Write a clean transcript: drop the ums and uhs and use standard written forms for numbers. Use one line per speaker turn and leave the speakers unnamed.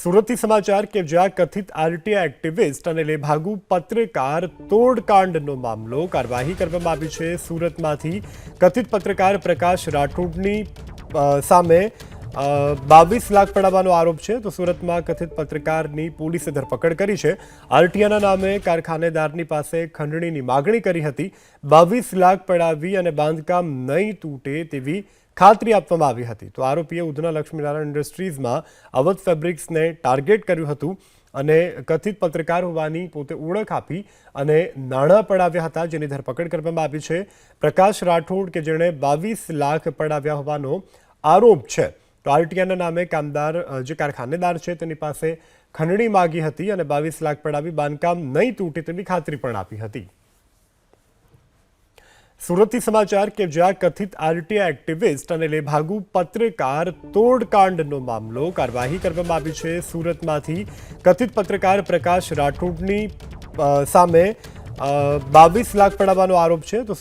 સુરતથી સમાચાર કે જ્યાં કથિત આરટીઆઈ એક્ટિવિસ્ટ અને લેભાગુ પત્રકાર તોડકાંડનો મામલો કાર્યવાહી કરવામાં આવી છે। સુરતમાંથી કથિત પત્રકાર પ્રકાશ રાઠોડની સામે 22 લાખ પડાવવાનો આરોપ છે। તો સુરતમાં કથિત પત્રકારની પોલીસે ધરપકડ કરી છે। આરટીઆઈના નામે કારખાનેદારની પાસે ખંડણીની માગણી કરી હતી। 22 લાખ પડાવી અને બાંધકામ નહીં તૂટે તેવી ખાતરી આપવામાં આવી હતી। તો આરોપીએ ઉધના લક્ષ્મીનારાયણ ઇન્ડસ્ટ્રીઝમાં અવધ ફેબ્રિક્સને ટાર્ગેટ કર્યું હતું અને કથિત પત્રકાર હોવાની પોતે ઓળખ આપી અને નાણાં પડાવ્યા હતા, જેની ધરપકડ કરવામાં આવી છે। પ્રકાશ રાઠોડ કે જેણે 22 લાખ પડાવ્યા હોવાનો આરોપ છે। તો આરટીઆઈના નામે કામદાર જે કારખાનેદાર છે તેની પાસે ખંડણી માગી હતી અને 22 લાખ પડાવી બાંધકામ નહીં તૂટે તેવી ખાતરી પણ આપી હતી। સુરતથી સમાચાર કે જ્યાં કથિત આરટીઆઈ એક્ટિવિસ્ટ અને લેભાગુ પત્રકાર તોડકાંડનો મામલો કાર્યવાહી કરવામાં આવી છે। સુરતમાંથી કથિત પત્રકાર પ્રકાશ રાઠોડની સામે 22 લાખ પડાવવાનો આરોપ છે। તો